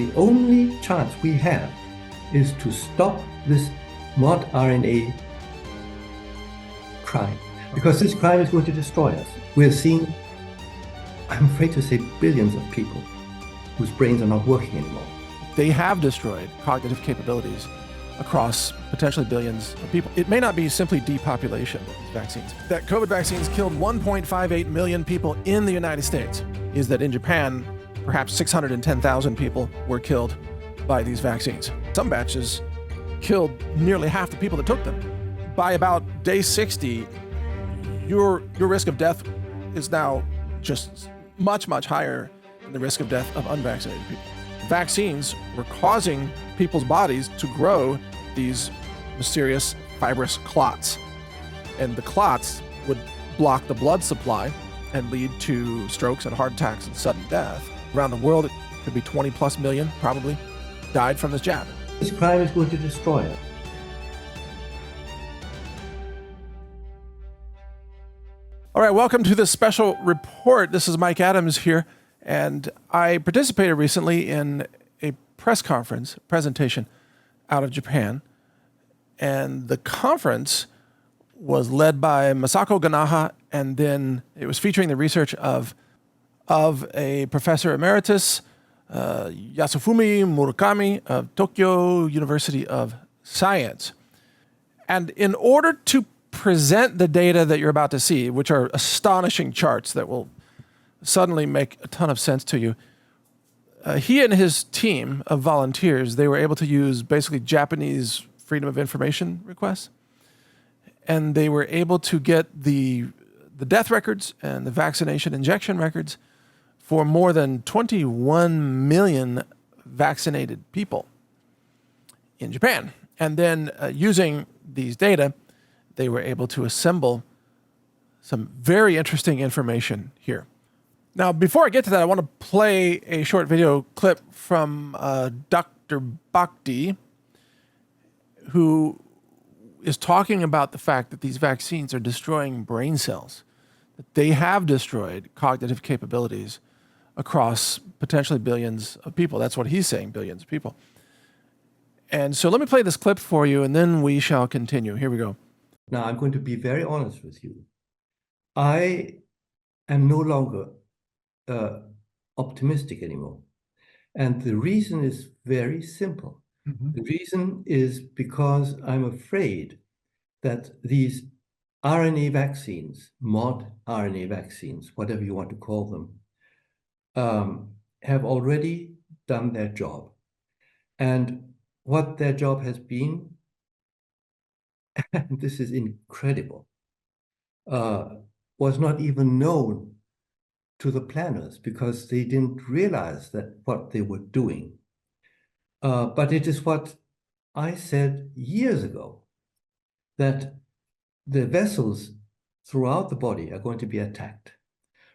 The only chance we have is to stop this mod RNA crime, because this crime is going to destroy us. We're seeing, I'm afraid to say, billions of people whose brains are not working anymore. They have destroyed cognitive capabilities across potentially billions of people. It may not be simply depopulation of these vaccines. That COVID vaccines killed 1.58 million people in the United States is that in Japan, perhaps 610,000 people were killed by these vaccines. Some batches killed nearly half the people that took them. By about day 60, your risk of death is now just much, much higher than the risk of death of unvaccinated people. Vaccines were causing people's bodies to grow these mysterious fibrous clots. And the clots would block the blood supply and lead to strokes and heart attacks and sudden death. Around the world, it could be 20 plus million probably died from this jab. This crime is going to destroy us. All right, welcome to this special report. This is Mike Adams here, and I participated recently in a press conference presentation out of Japan, and the conference was led by Masako Ganaha, and then it was featuring the research of a professor emeritus, Yasufumi Murakami of Tokyo University of Science. And in order to present the data that you're about to see, which are astonishing charts that will suddenly make a ton of sense to you, he and his team of volunteers, they were able to use basically Japanese Freedom of Information requests, and they were able to get the death records and the vaccination injection records for more than 21 million vaccinated people in Japan. And then using these data, they were able to assemble some very interesting information here. Now, before I get to that, I want to play a short video clip from Dr. Bhakdi, who is talking about the fact that these vaccines are destroying brain cells, that they have destroyed cognitive capabilities across potentially billions of people. That's what he's saying, billions of people. And so let me play this clip for you, and then we shall continue. Here we go. Now, I'm going to be very honest with you. I am no longer optimistic anymore. And the reason is very simple. The reason is because I'm afraid that these RNA vaccines, mod RNA vaccines, whatever you want to call them, have already done their job. And what their job has been, and this is incredible, was not even known to the planners because they didn't realize that what they were doing. But it is what I said years ago, that the vessels throughout the body are going to be attacked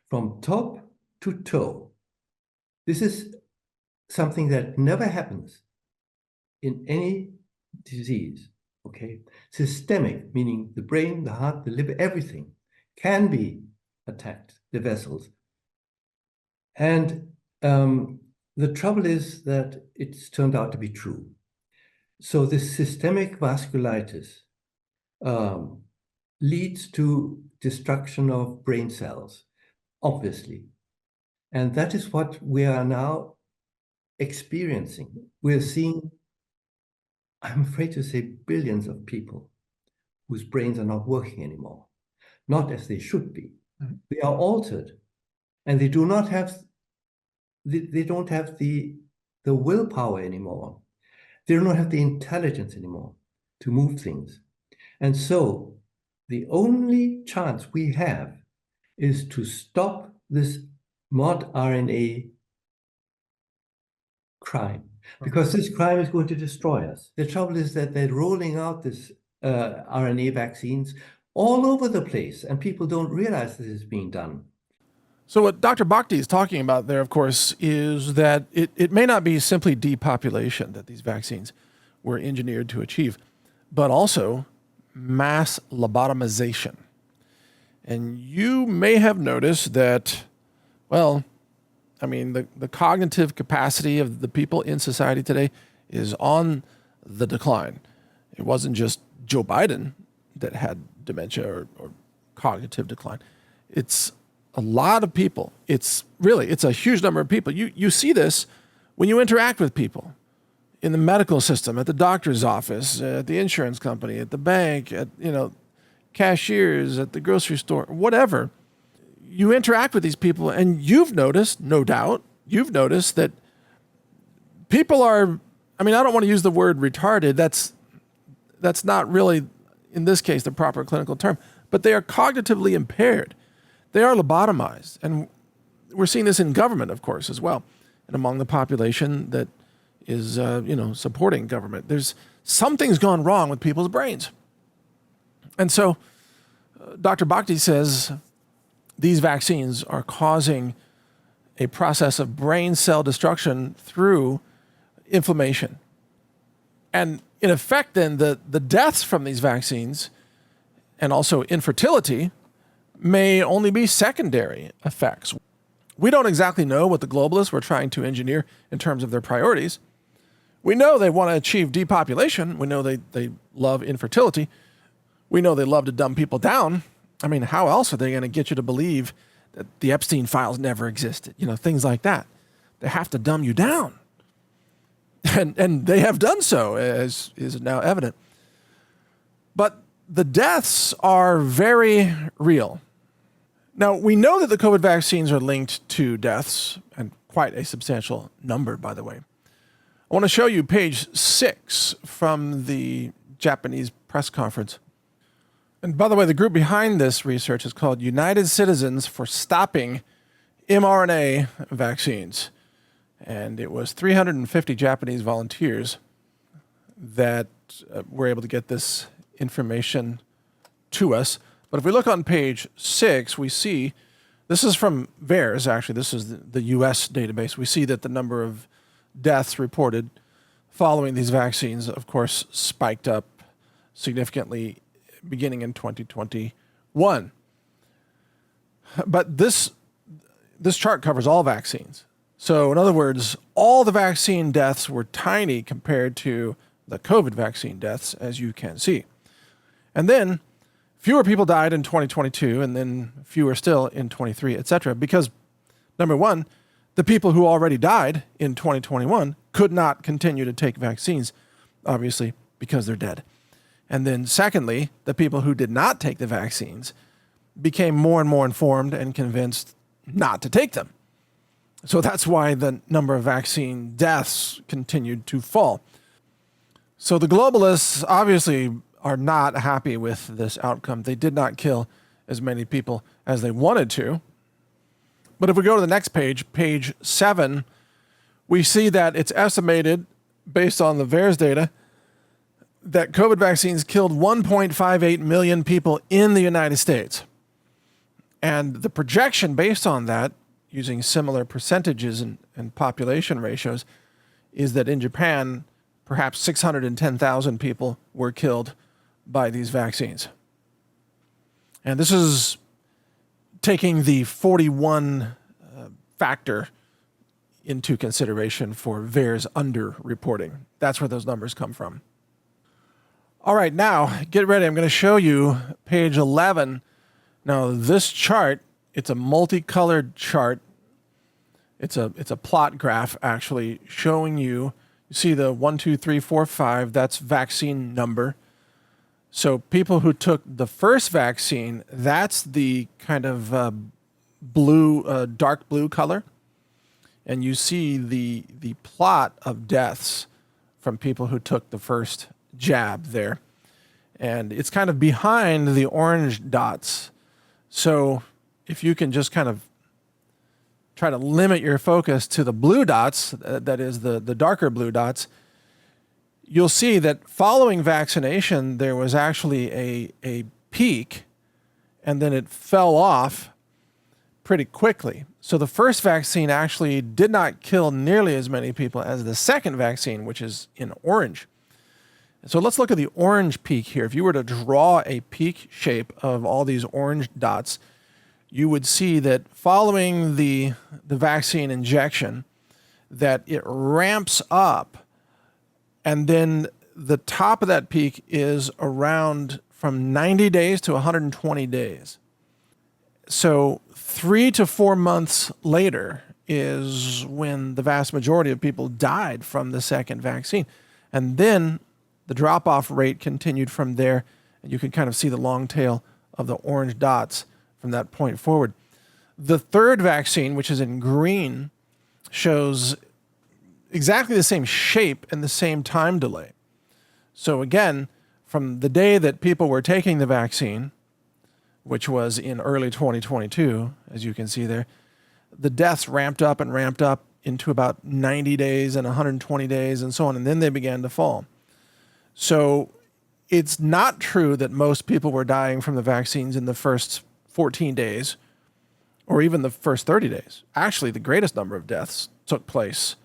from top to toe. This is something that never happens in any disease, okay? Systemic, meaning the brain, the heart, the liver, everything can be attacked, the vessels. And the trouble is that it's turned out to be true. So this systemic vasculitis leads to destruction of brain cells, obviously. And that is what we are now experiencing. We're seeing, I'm afraid to say, billions of people whose brains are not working anymore, not as they should be. They are altered, and they do not have, they don't have the willpower anymore. They do not have the intelligence anymore to move things. And so the only chance we have is to stop this mod RNA crime, because this crime is going to destroy us. The trouble is that they're rolling out this RNA vaccines all over the place, and people don't realize this is being done. So what Dr. Bhakdi is talking about there, of course, is that it may not be simply depopulation that these vaccines were engineered to achieve, but also mass lobotomization. And you may have noticed that, well, I mean, the cognitive capacity of the people in society today is on the decline. It wasn't just Joe Biden that had dementia or cognitive decline. It's a lot of people. It's a huge number of people. You see this when you interact with people in the medical system, at the doctor's office, at the insurance company, at the bank, at cashiers, at the grocery store, whatever. You interact with these people, and you've noticed, no doubt, that people are, I mean, I don't want to use the word retarded. That's not really, in this case, the proper clinical term, but they are cognitively impaired. They are lobotomized. And we're seeing this in government, of course, as well, and among the population that is, supporting government. There's something's gone wrong with people's brains. And so Dr. Bhakdi says these vaccines are causing a process of brain cell destruction through inflammation. And in effect, then, the deaths from these vaccines and also infertility may only be secondary effects. We don't exactly know what the globalists were trying to engineer in terms of their priorities. We know they want to achieve depopulation. We know they love infertility. We know they love to dumb people down. I mean, how else are they going to get you to believe that the Epstein files never existed? Things like that. They have to dumb you down. And they have done so, as is now evident. But the deaths are very real. Now, we know that the COVID vaccines are linked to deaths, and quite a substantial number, by the way. I want to show you page 6 from the Japanese press conference. And by the way, the group behind this research is called United Citizens for Stopping mRNA Vaccines. And it was 350 Japanese volunteers that were able to get this information to us. But if we look on page 6, we see, this is from VAERS, actually, this is the US database. We see that the number of deaths reported following these vaccines, of course, spiked up significantly beginning in 2021. But this chart covers all vaccines. So in other words, all the vaccine deaths were tiny compared to the COVID vaccine deaths, as you can see. And then fewer people died in 2022, and then fewer still in 23, etc. Because, number one, the people who already died in 2021 could not continue to take vaccines, obviously, because they're dead. And then secondly, the people who did not take the vaccines became more and more informed and convinced not to take them. So that's why the number of vaccine deaths continued to fall. So the globalists obviously are not happy with this outcome. They did not kill as many people as they wanted to. But if we go to the next page, page 7, we see that it's estimated, based on the VAERS data, that COVID vaccines killed 1.58 million people in the United States. And the projection based on that, using similar percentages and population ratios, is that in Japan, perhaps 610,000 people were killed by these vaccines. And this is taking the 41 factor into consideration for VAERS underreporting. That's where those numbers come from. All right, now get ready. I'm going to show you page 11. Now this chart, it's a multicolored chart. It's a plot graph actually showing you see the 1, 2, 3, 4, 5, that's vaccine number. So people who took the first vaccine, that's the kind of blue, dark blue color. And you see the plot of deaths from people who took the first jab there. And it's kind of behind the orange dots. So if you can just kind of try to limit your focus to the blue dots, that is the darker blue dots, you'll see that following vaccination, there was actually a peak, and then it fell off pretty quickly. So the first vaccine actually did not kill nearly as many people as the second vaccine, which is in orange. So let's look at the orange peak here. If you were to draw a peak shape of all these orange dots, you would see that following the vaccine injection, that it ramps up, and then the top of that peak is around from 90 days to 120 days. So 3 to 4 months later is when the vast majority of people died from the second vaccine. And then the drop-off rate continued from there, and you can kind of see the long tail of the orange dots from that point forward. The third vaccine, which is in green, shows exactly the same shape and the same time delay. So again, from the day that people were taking the vaccine, which was in early 2022, as you can see there, the deaths ramped up into about 90 days and 120 days and so on, and then they began to fall. So it's not true that most people were dying from the vaccines in the first 14 days or even the first 30 days. Actually, the greatest number of deaths took place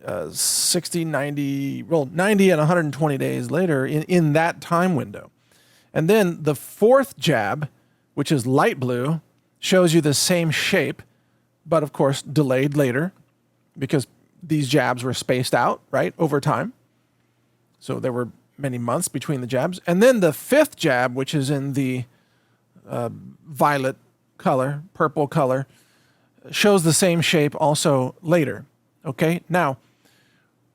90 and 120 days later in that time window. And then the fourth jab, which is light blue, shows you the same shape, but of course delayed later because these jabs were spaced out, right, over time. So there were many months between the jabs. And then the fifth jab, which is in the violet color, purple color, shows the same shape also later. Okay, now,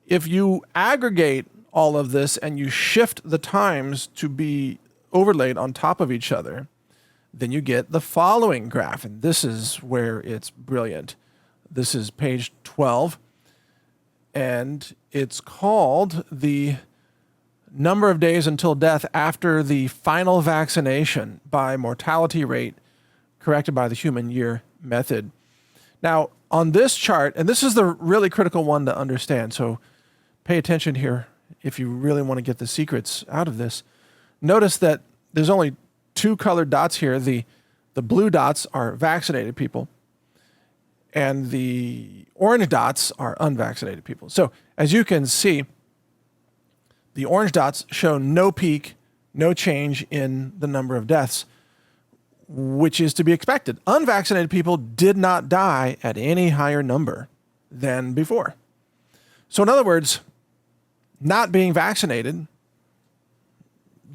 if you aggregate all of this and you shift the times to be overlaid on top of each other, then you get the following graph. And this is where it's brilliant. This is page 12, and it's called the number of days until death after the final vaccination by mortality rate corrected by the human year method. Now, on this chart, and this is the really critical one to understand, so pay attention here if you really want to get the secrets out of this. Notice that there's only two colored dots here. The blue dots are vaccinated people, and the orange dots are unvaccinated people. So as you can see, the orange dots show no peak, no change in the number of deaths, which is to be expected. Unvaccinated people did not die at any higher number than before. So in other words, not being vaccinated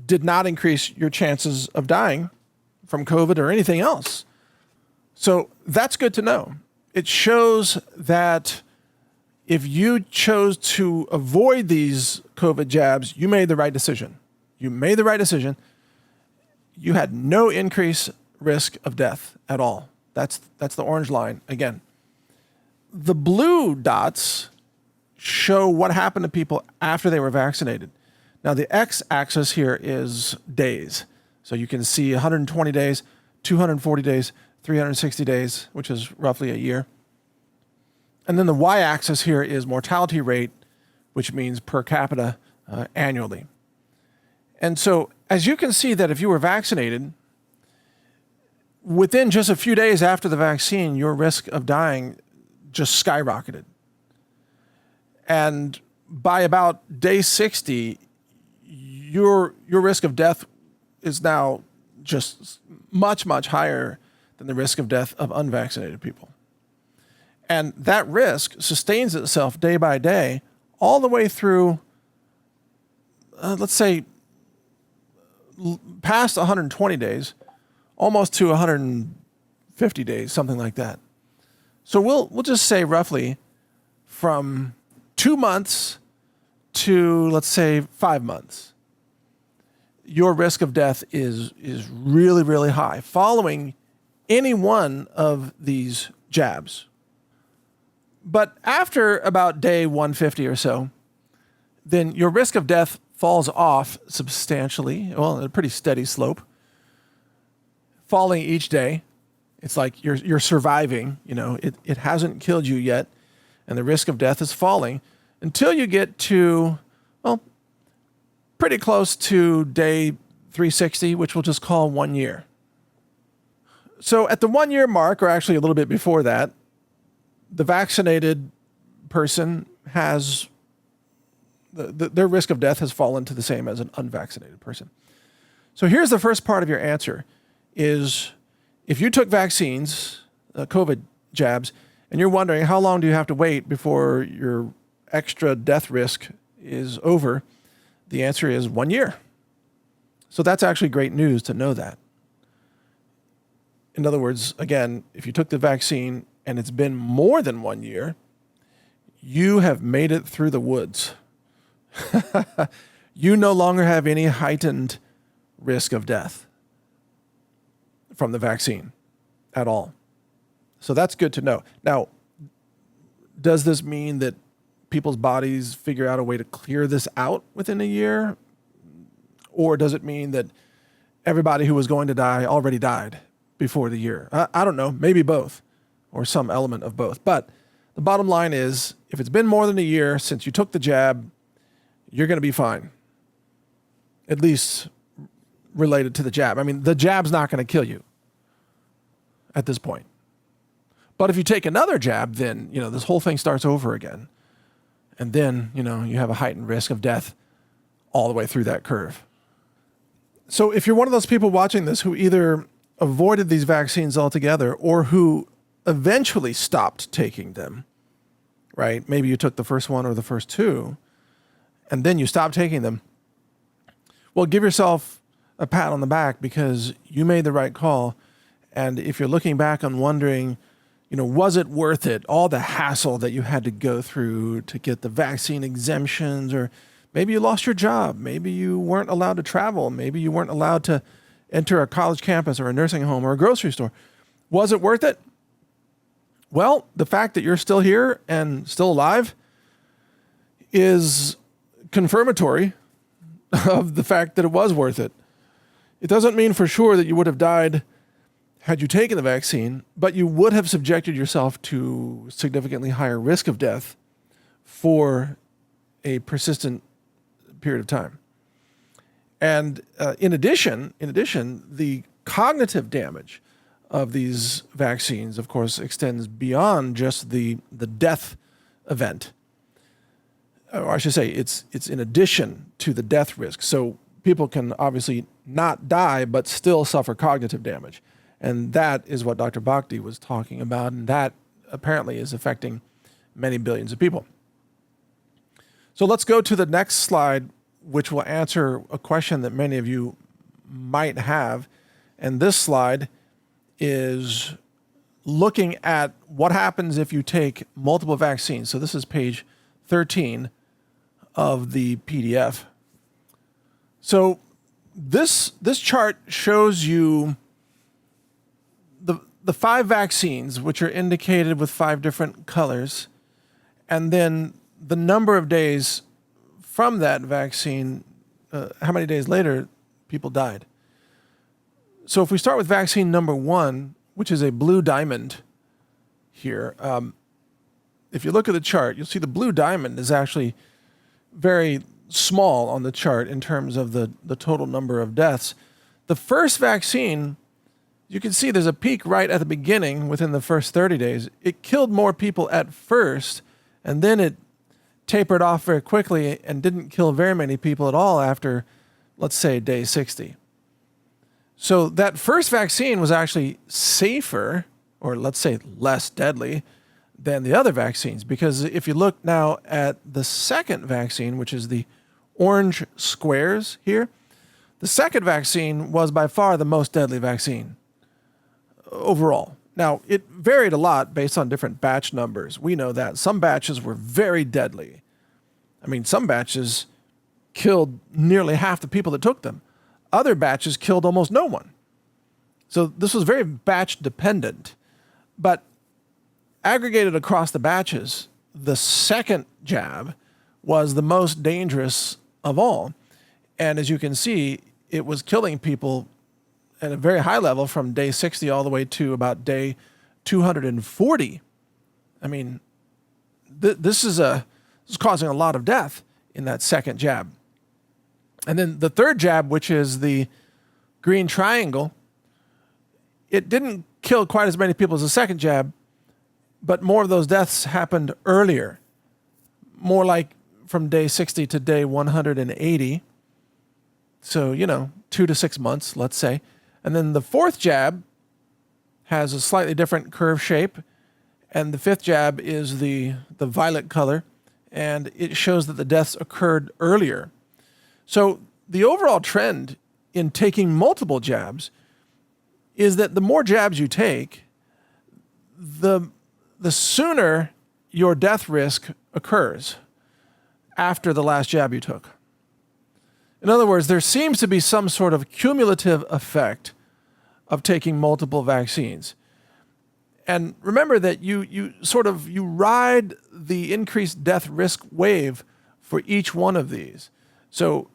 did not increase your chances of dying from COVID or anything else. So that's good to know. It shows that if you chose to avoid these COVID jabs, you made the right decision. You made the right decision. You had no increased risk of death at all. That's the orange line again. The blue dots show what happened to people after they were vaccinated. Now the x-axis here is days. So you can see 120 days, 240 days, 360 days, which is roughly a year. And then the y-axis here is mortality rate, which means per capita annually. And so as you can see that if you were vaccinated, within just a few days after the vaccine, your risk of dying just skyrocketed. And by about day 60, your risk of death is now just much, much higher than the risk of death of unvaccinated people. And that risk sustains itself day by day, all the way through, let's say, past 120 days, almost to 150 days, something like that. So we'll just say roughly from 2 months to, let's say, 5 months, your risk of death is really, really high following any one of these jabs. But after about day 150 or so, then your risk of death falls off substantially, well, a pretty steady slope, falling each day. It's like you're surviving, it hasn't killed you yet, and the risk of death is falling until you get to, well, pretty close to day 360, which we'll just call 1 year. So at the 1 year mark, or actually a little bit before that, the vaccinated person has, their risk of death has fallen to the same as an unvaccinated person. So here's the first part of your answer is if you took vaccines, COVID jabs, and you're wondering how long do you have to wait before your extra death risk is over, the answer is 1 year. So that's actually great news to know that. In other words, again, if you took the vaccine and it's been more than 1 year, you have made it through the woods. You no longer have any heightened risk of death from the vaccine at all. So that's good to know. Now, does this mean that people's bodies figure out a way to clear this out within a year? Or does it mean that everybody who was going to die already died before the year? I don't know, maybe both, or some element of both. But the bottom line is, if it's been more than a year since you took the jab, you're going to be fine. At least related to the jab. I mean, the jab's not going to kill you at this point. But if you take another jab, then, this whole thing starts over again. And then, you have a heightened risk of death all the way through that curve. So if you're one of those people watching this who either avoided these vaccines altogether or who eventually stopped taking them, right? Maybe you took the first one or the first two, and then you stopped taking them. Well, give yourself a pat on the back because you made the right call. And if you're looking back and wondering, was it worth it? All the hassle that you had to go through to get the vaccine exemptions, or maybe you lost your job. Maybe you weren't allowed to travel. Maybe you weren't allowed to enter a college campus or a nursing home or a grocery store. Was it worth it? Well, the fact that you're still here and still alive is confirmatory of the fact that it was worth it. It doesn't mean for sure that you would have died had you taken the vaccine, but you would have subjected yourself to significantly higher risk of death for a persistent period of time. And in addition, the cognitive damage of these vaccines, of course, extends beyond just the death event. Or I should say, it's in addition to the death risk. So people can obviously not die, but still suffer cognitive damage. And that is what Dr. Bhakdi was talking about, and that apparently is affecting many billions of people. So let's go to the next slide, which will answer a question that many of you might have. And this slide is looking at what happens if you take multiple vaccines. So this is page 13 of the PDF. So this chart shows you the 5 vaccines, which are indicated with 5 different colors, and then the number of days from that vaccine, how many days later people died. So if we start with vaccine number 1, which is a blue diamond here, if you look at the chart, you'll see the blue diamond is actually very small on the chart in terms of the total number of deaths. The first vaccine, you can see there's a peak right at the beginning within the first 30 days. It killed more people at first, and then it tapered off very quickly and didn't kill very many people at all after, let's say, day 60. So that first vaccine was actually safer, or let's say less deadly, than the other vaccines. Because if you look now at the second vaccine, which is the orange squares here, the second vaccine was by far the most deadly vaccine overall. Now, it varied a lot based on different batch numbers. We know that. Some batches were very deadly. I mean, some batches killed nearly half the people that took them. Other batches killed almost no one. So this was very batch dependent. But aggregated across the batches, the second jab was the most dangerous of all. And as you can see, it was killing people at a very high level from day 60 all the way to about day 240. I mean, this is causing a lot of death in that second jab. And then the third jab, which is the green triangle, it didn't kill quite as many people as the second jab, but more of those deaths happened earlier, more like from day 60 to day 180. So, 2 to 6 months, let's say. And then the fourth jab has a slightly different curve shape, and the fifth jab is the violet color, and it shows that the deaths occurred earlier. So the overall trend in taking multiple jabs is that the more jabs you take, the sooner your death risk occurs after the last jab you took. In other words, there seems to be some sort of cumulative effect of taking multiple vaccines. And remember that you ride the increased death risk wave for each one of these. So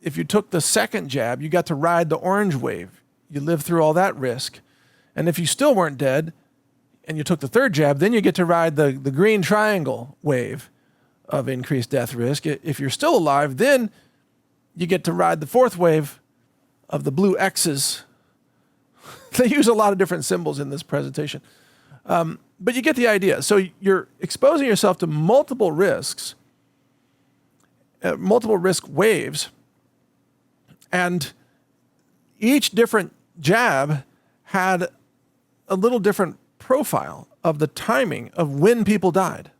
if you took the second jab, you got to ride the orange wave. You lived through all that risk. And if you still weren't dead and you took the third jab, then you get to ride the green triangle wave of increased death risk. If you're still alive, then you get to ride the fourth wave of the blue X's. They use a lot of different symbols in this presentation. But you get the idea. So you're exposing yourself to multiple risks, multiple risk waves, and each different jab had a little different profile of the timing of when people died.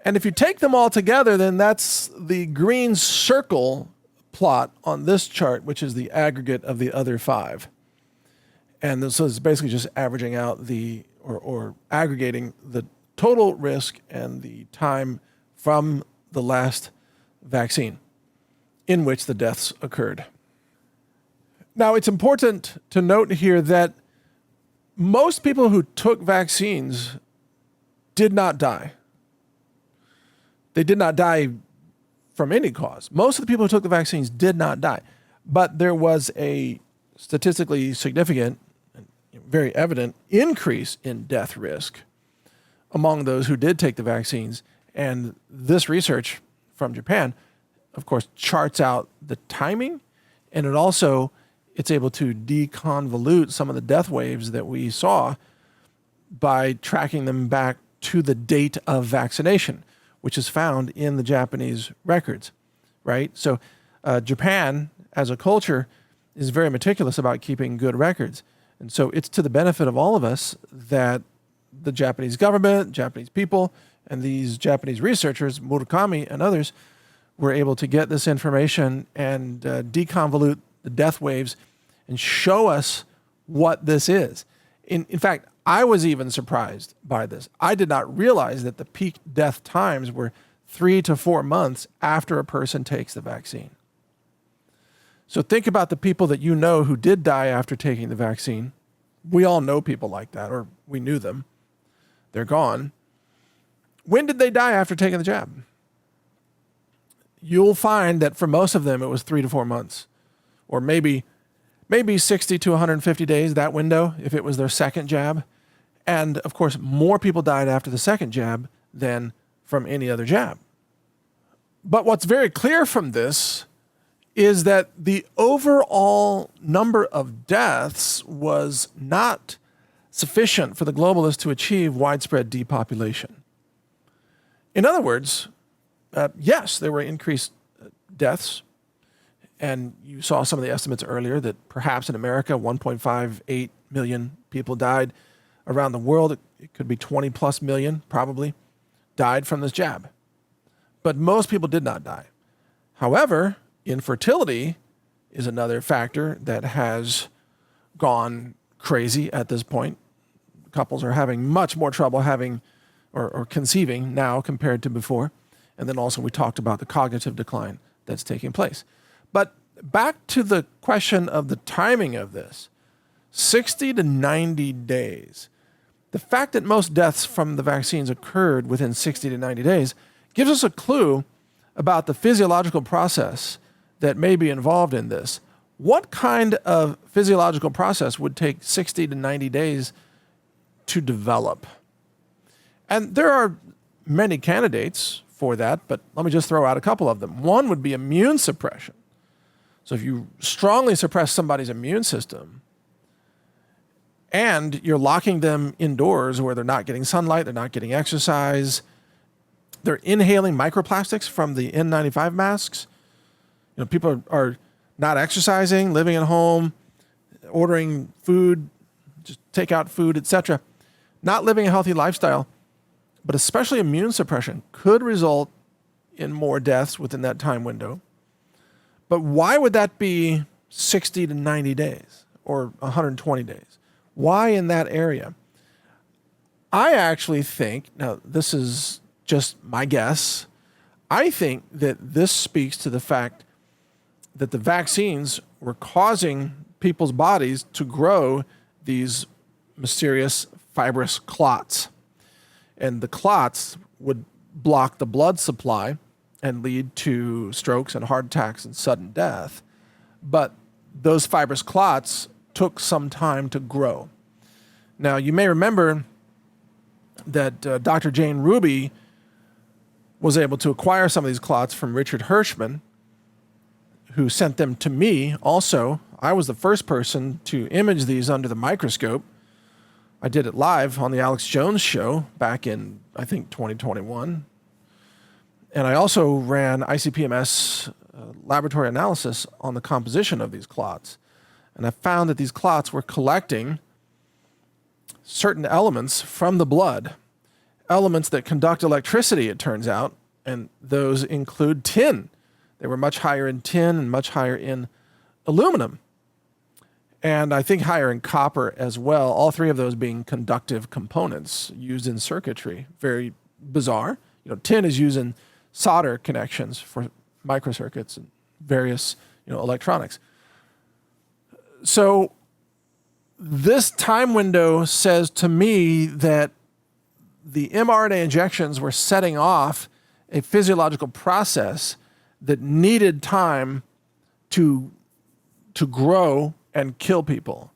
And if you take them all together, then that's the green circle plot on this chart, which is the aggregate of the other five. And so it's basically just averaging out or aggregating the total risk and the time from the last vaccine in which the deaths occurred. Now, it's important to note here that most people who took vaccines did not die. They did not die from any cause. Most of the people who took the vaccines did not die. But there was a statistically significant, very evident increase in death risk among those who did take the vaccines. And this research from Japan, of course, charts out the timing, and it's able to deconvolute some of the death waves that we saw by tracking them back to the date of vaccination, which is found in the Japanese records, right? So Japan, as a culture, is very meticulous about keeping good records. And so it's to the benefit of all of us that the Japanese government, Japanese people, and these Japanese researchers, Murakami and others, were able to get this information and deconvolute the death waves and show us what this is. In fact, I was even surprised by this. I did not realize that the peak death times were 3 to 4 months after a person takes the vaccine. So think about the people that you know who did die after taking the vaccine. We all know people like that, or we knew them. They're gone. When did they die after taking the jab? You'll find that for most of them, it was 3 to 4 months, or maybe 60 to 150 days, that window, if it was their second jab. And of course, more people died after the second jab than from any other jab. But what's very clear from this is that the overall number of deaths was not sufficient for the globalists to achieve widespread depopulation. In other words, yes, there were increased deaths, and you saw some of the estimates earlier that perhaps in America, 1.58 million people died. Around the world, it could be 20 plus million, probably, died from this jab. But most people did not die. However, infertility is another factor that has gone crazy at this point. Couples are having much more trouble having or conceiving now compared to before. And then also we talked about the cognitive decline that's taking place. But back to the question of the timing of this, 60 to 90 days. The fact that most deaths from the vaccines occurred within 60 to 90 days gives us a clue about the physiological process that may be involved in this. What kind of physiological process would take 60 to 90 days to develop? And there are many candidates for that, but let me just throw out a couple of them. One would be immune suppression. So if you strongly suppress somebody's immune system and you're locking them indoors where they're not getting sunlight, they're not getting exercise, they're inhaling microplastics from the N95 masks. People are not exercising, living at home, ordering food just take out food, etc., not living a healthy lifestyle, but especially immune suppression, could result in more deaths within that time window. But why would that be 60 to 90 days or 120 days? Why in that area? I actually think, now this is just my guess, I think that this speaks to the fact that the vaccines were causing people's bodies to grow these mysterious fibrous clots. And the clots would block the blood supply and lead to strokes and heart attacks and sudden death. But those fibrous clots took some time to grow. Now, you may remember that Dr. Jane Ruby was able to acquire some of these clots from Richard Hirschman, who sent them to me also. I was the first person to image these under the microscope. I did it live on the Alex Jones show back in, I think, 2021. And I also ran ICP-MS laboratory analysis on the composition of these clots. And I found that these clots were collecting certain elements from the blood, elements that conduct electricity, it turns out, and those include tin. They were much higher in tin and much higher in aluminum, and I think higher in copper as well, all three of those being conductive components used in circuitry. Very bizarre. Tin is used in solder connections for microcircuits and various electronics. So this time window says to me that the mRNA injections were setting off a physiological process that needed time to grow and kill people.